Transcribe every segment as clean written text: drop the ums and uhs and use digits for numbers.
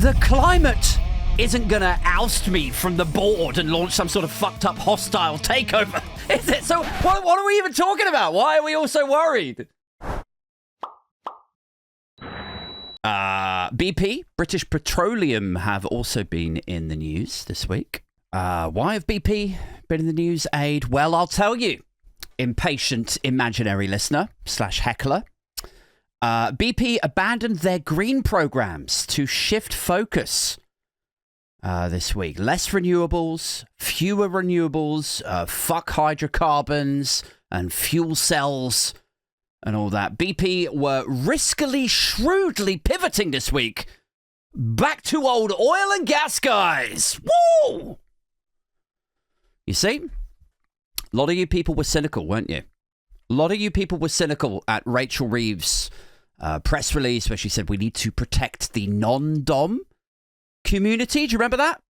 The climate isn't gonna oust me from the board and launch some sort of fucked up hostile takeover, is it? So what are we even talking about? Why are we all so worried? BP, British Petroleum, have also been in the news this week. Why have BP been in the news, Aid? Well, I'll tell you, impatient imaginary listener / heckler. BP abandoned their green programs to shift focus this week. Less renewables, fewer renewables, fuck hydrocarbons and fuel cells and all that. BP were riskily, shrewdly pivoting this week back to old oil and gas guys. Woo! You see, a lot of you people were cynical, weren't you? A lot of you people were cynical at Rachel Reeves' press release where she said we need to protect the non-dom community. Do you remember that?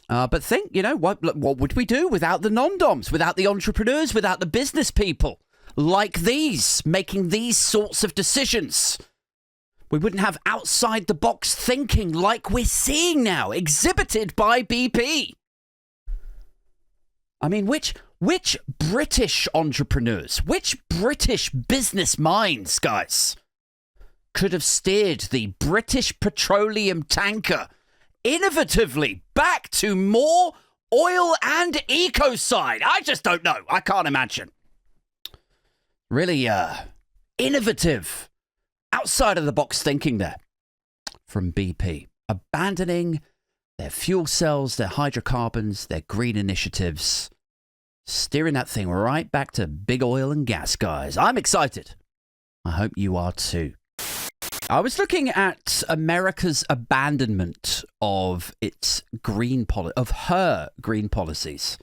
But think, what would we do without the non-doms, without the entrepreneurs, without the business people like these, making these sorts of decisions? We wouldn't have outside-the-box thinking like we're seeing now, exhibited by BP. I mean, which British entrepreneurs, which British business minds, guys, could have steered the British petroleum tanker innovatively back to more oil and ecocide? I just don't know. I can't imagine. Really innovative, outside of the box thinking there from BP, abandoning their fuel cells, their hydrocarbons, their green initiatives, steering that thing right back to big oil and gas, guys. I'm excited. I hope you are too. I was looking at America's abandonment of its her green policies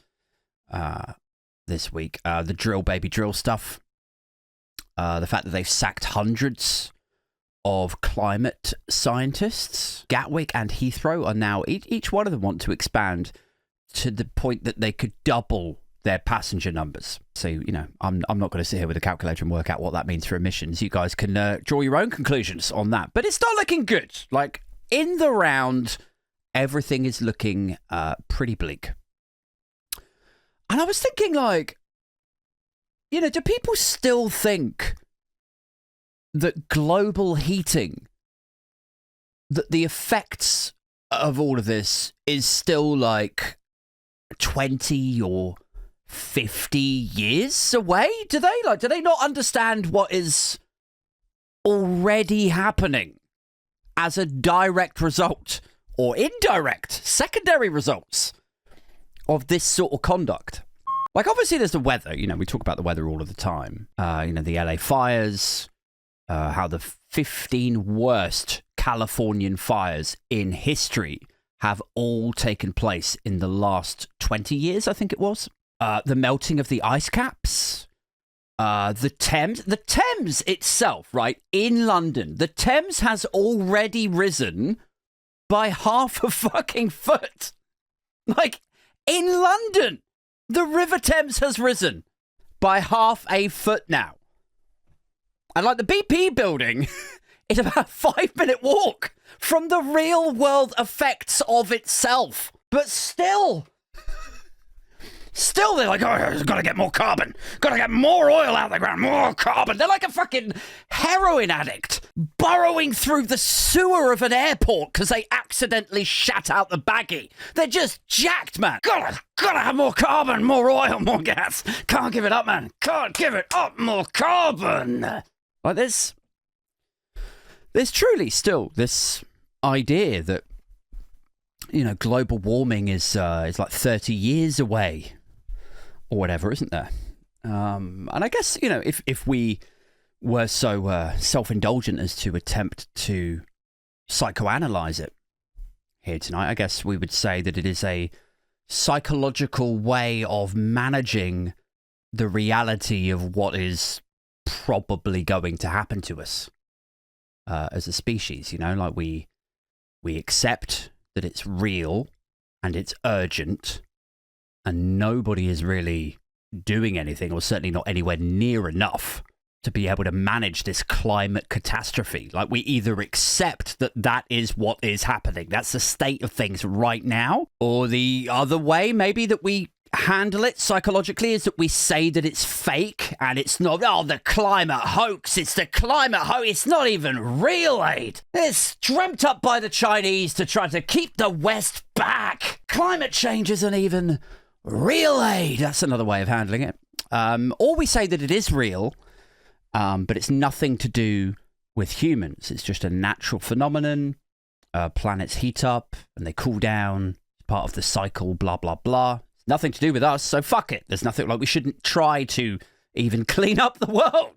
this week. The drill baby drill stuff. The fact that they've sacked hundreds of climate scientists. Gatwick and Heathrow are now, each one of them want to expand to the point that they could double their passenger numbers. So, I'm not going to sit here with a calculator and work out what that means for emissions. You guys can draw your own conclusions on that. But it's not looking good. Like, in the round, everything is looking pretty bleak. And I was thinking, do people still think that global heating, that the effects of all of this is still 20 or 50 years away? Do they not understand what is already happening as a direct result or indirect secondary results of this sort of conduct? Obviously there's the weather, we talk about the weather all of the time. The LA fires, how the 15 worst Californian fires in history have all taken place in the last 20 years, I think it was. The melting of the ice caps, the Thames itself, right, in London, the Thames has already risen by half a fucking foot. In London, the River Thames has risen by half a foot now. And the BP building is about a 5-minute walk from the real world effects of itself. But still they're gotta get more carbon. Gotta get more oil out of the ground, more carbon. They're like a fucking heroin addict burrowing through the sewer of an airport because they accidentally shat out the baggie. They're just jacked, man. Gotta have more carbon, more oil, more gas. Can't give it up, man. Can't give it up, more carbon. There's truly still this idea that, global warming is 30 years away or whatever, isn't there? And I guess, if we were so self-indulgent as to attempt to psychoanalyze it here tonight, I guess we would say that it is a psychological way of managing the reality of what is probably going to happen to us as a species. We accept that it's real and it's urgent and nobody is really doing anything, or certainly not anywhere near enough to be able to manage this climate catastrophe. Like, we either accept that that is what is happening, that's the state of things right now, or the other way, maybe, that we handle it psychologically is that we say that it's fake and it's not. Oh, the climate hoax. It's the climate hoax. It's not even real aid. It's dreamt up by the Chinese to try to keep the West back. Climate change isn't even real aid. That's another way of handling it. Or we say that it is real, but it's nothing to do with humans. It's just a natural phenomenon. Planets heat up and they cool down. It's part of the cycle, blah, blah, blah. Nothing to do with us, so fuck it. There's nothing, like, we shouldn't try to even clean up the world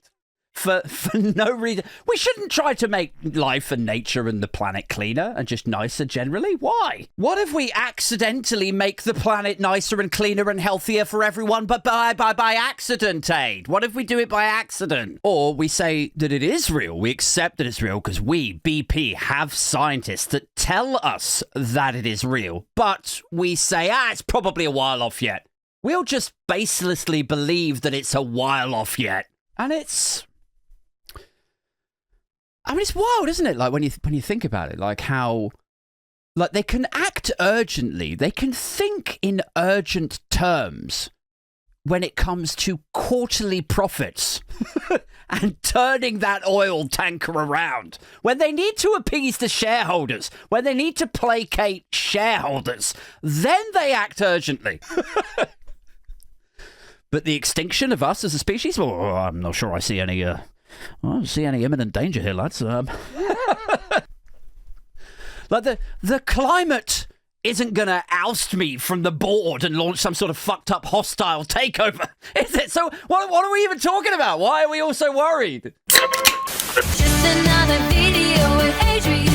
for no reason. We shouldn't try to make life and nature and the planet cleaner and just nicer generally. Why? What if we accidentally make the planet nicer and cleaner and healthier for everyone, but by accident, Aid? What if we do it by accident? Or we say that it is real. We accept that it's real because we, BP, have scientists that tell us that it is real. But we say, it's probably a while off yet. We'll just baselessly believe that it's a while off yet. And it's wild, isn't it? Like, when you think about it, like how, like, they can act urgently. They can think in urgent terms when it comes to quarterly profits and turning that oil tanker around. When they need to appease the shareholders, when they need to placate shareholders, then they act urgently. But the extinction of us as a species, well, I'm not sure I see any I don't see any imminent danger here, lads. Like, the climate isn't going to oust me from the board and launch some sort of fucked up hostile takeover, is it? So what are we even talking about? Why are we all so worried? Just another video with Adrian.